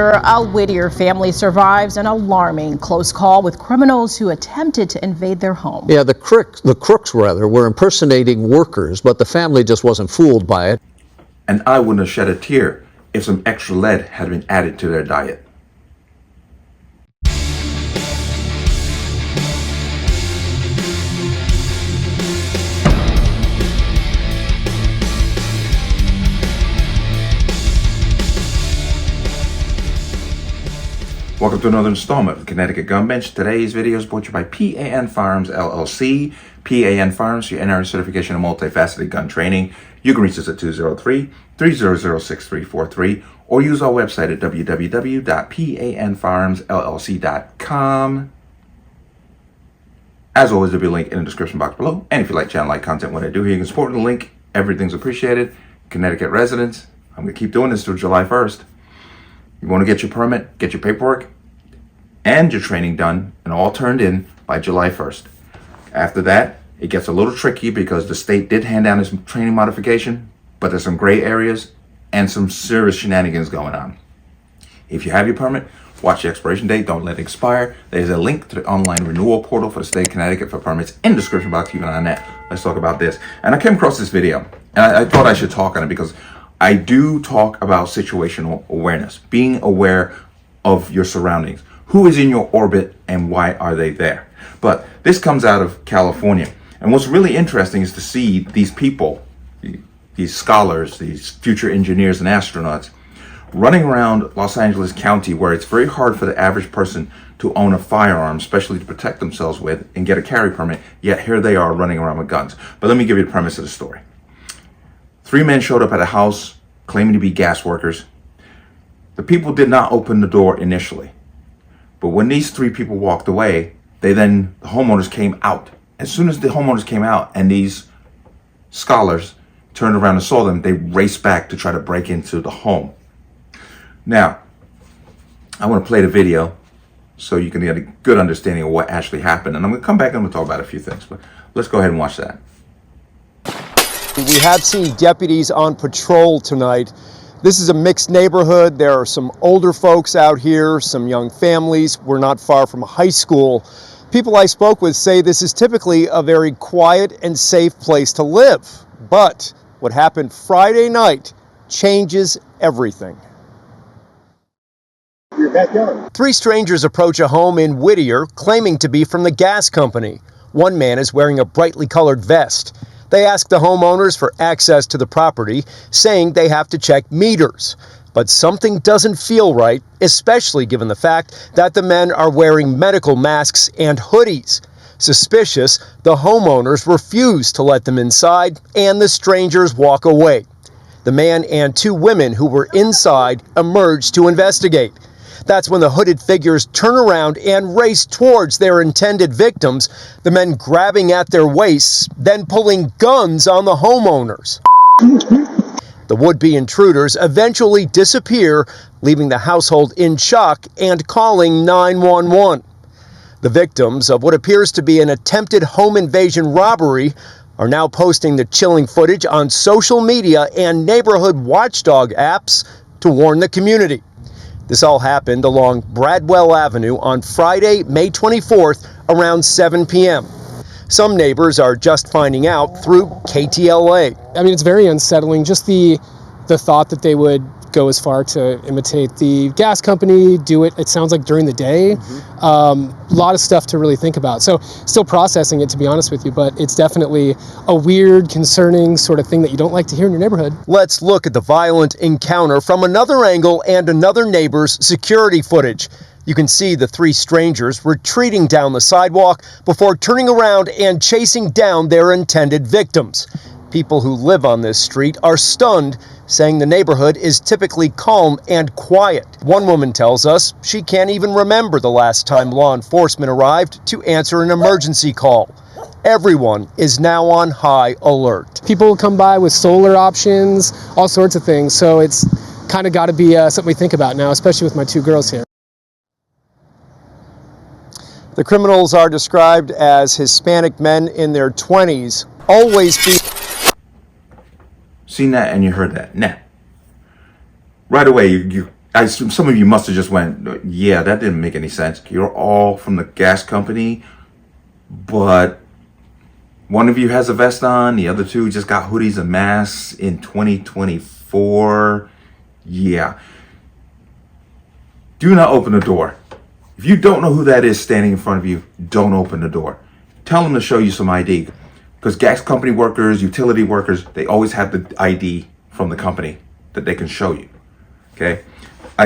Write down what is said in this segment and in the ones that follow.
A Whittier family survives an alarming close call with criminals who attempted to invade their home. Yeah, the crooks were impersonating workers, but the family just wasn't fooled by it. And I wouldn't have shed a tear if some extra lead had been added to their diet. Welcome to another installment of the Connecticut Gun Bench. Today's video is brought to you by P.A.N. Firearms, LLC. P.A.N. Firearms, your NRA certification and multifaceted gun training. You can reach us at 203-300-6343 or use our website at www.panfirearmsllc.com. As always, there'll be a link in the description box below. And if you like channel like content, what I do here, you can support the link. Everything's appreciated. Connecticut residents, I'm going to keep doing this through July 1st. You want to get your permit, get your paperwork, and your training done, and all turned in by July 1st. After that, it gets a little tricky because the state did hand down this training modification, but there's some gray areas and some serious shenanigans going on. If you have your permit, watch the expiration date, don't let it expire. There's a link to the online renewal portal for the state of Connecticut for permits in the description box, keep an eye on that. Let's talk about this. And I came across this video, and I thought I should talk on it because I do talk about situational awareness, being aware of your surroundings. Who is in your orbit and why are they there? But this comes out of California. And what's really interesting is to see these people, these scholars, these future engineers and astronauts, running around Los Angeles County where it's very hard for the average person to own a firearm, especially to protect themselves with and get a carry permit, yet here they are running around with guns. But let me give you the premise of the story. 3 men showed up at a house claiming to be gas workers. The people did not open the door initially. But when these 3 people walked away, the homeowners came out. As soon as the homeowners came out and these scholars turned around and saw them, they raced back to try to break into the home. Now, I want to play the video so you can get a good understanding of what actually happened. And I'm going to come back and I'm going to talk about a few things. But let's go ahead and watch that. We have seen deputies on patrol tonight. This is a mixed neighborhood. There are some older folks out here, some young families. We're not far from a high school. People I spoke with say this is typically a very quiet and safe place to live. But what happened Friday night changes everything. Your backyard. 3 strangers approach a home in Whittier claiming to be from the gas company. One man is wearing a brightly colored vest. They ask the homeowners for access to the property, saying they have to check meters. But something doesn't feel right, especially given the fact that the men are wearing medical masks and hoodies. Suspicious, the homeowners refuse to let them inside, and the strangers walk away. The man and 2 women who were inside emerge to investigate. That's when the hooded figures turn around and race towards their intended victims, the men grabbing at their waists, then pulling guns on the homeowners. The would-be intruders eventually disappear, leaving the household in shock and calling 911. The victims of what appears to be an attempted home invasion robbery are now posting the chilling footage on social media and neighborhood watchdog apps to warn the community. This all happened along Bradwell Avenue on Friday, May 24th, around 7 p.m. Some neighbors are just finding out through KTLA. I mean, it's very unsettling, just the thought that they would go as far to imitate the gas company, do it, it sounds like during the day. A lot of stuff to really think about. So still processing it, to be honest with you, but it's definitely a weird, concerning sort of thing that you don't like to hear in your neighborhood. Let's look at the violent encounter from another angle and another neighbor's security footage. You can see the 3 strangers retreating down the sidewalk before turning around and chasing down their intended victims. People who live on this street are stunned, saying the neighborhood is typically calm and quiet. One woman tells us she can't even remember the last time law enforcement arrived to answer an emergency call. Everyone is now on high alert. People come by with solar options, all sorts of things, so it's kind of got to be something we think about now, especially with my 2 girls here. The criminals are described as Hispanic men in their 20s, always be... Seen that and you heard that. Now, right away, you I assume some of you must have just went, yeah, that didn't make any sense. You're all from the gas company, but one of you has a vest on, the other two just got hoodies and masks in 2024. Yeah. Do not open the door. If you don't know who that is standing in front of you, don't open the door. Tell them to show you some ID. Because gas company workers, utility workers, they always have the ID from the company that they can show you. Okay?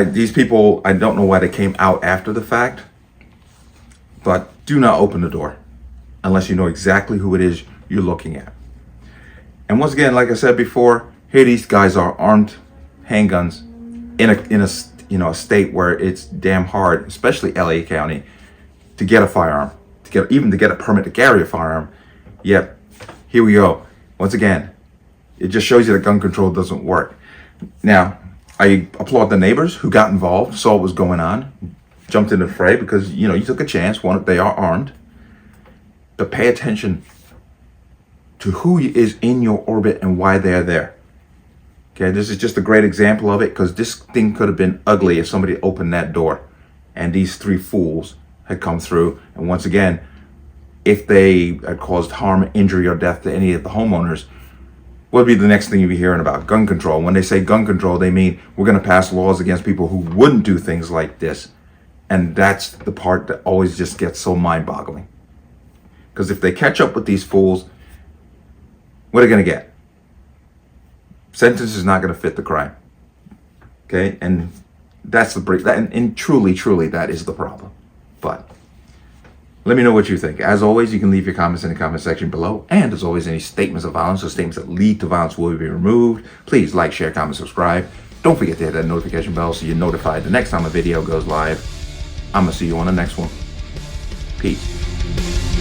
These people, I don't know why they came out after the fact, but do not open the door unless you know exactly who it is you're looking at. And once again, like I said before, here these guys are armed handguns in a state where it's damn hard, especially LA County, to get a firearm, even to get a permit to carry a firearm. Yet here we go. Once again, it just shows you that gun control doesn't work. Now, I applaud the neighbors who got involved, saw what was going on, jumped in the fray because you took a chance. One, they are armed. But pay attention to who is in your orbit and why they're there. Okay, this is just a great example of it because this thing could have been ugly if somebody opened that door and these three fools had come through. And once again, if they had caused harm, injury, or death to any of the homeowners, what would be the next thing you'd be hearing about? Gun control. When they say gun control, they mean we're going to pass laws against people who wouldn't do things like this. And that's the part that always just gets so mind-boggling. Because if they catch up with these fools, what are they going to get? Sentence is not going to fit the crime. Okay? And that's the break. And truly, that is the problem. But let me know what you think. As always, you can leave your comments in the comment section below. And as always, any statements of violence or statements that lead to violence will be removed. Please like, share, comment, subscribe. Don't forget to hit that notification bell so you're notified the next time a video goes live. I'm going to see you on the next one. Peace.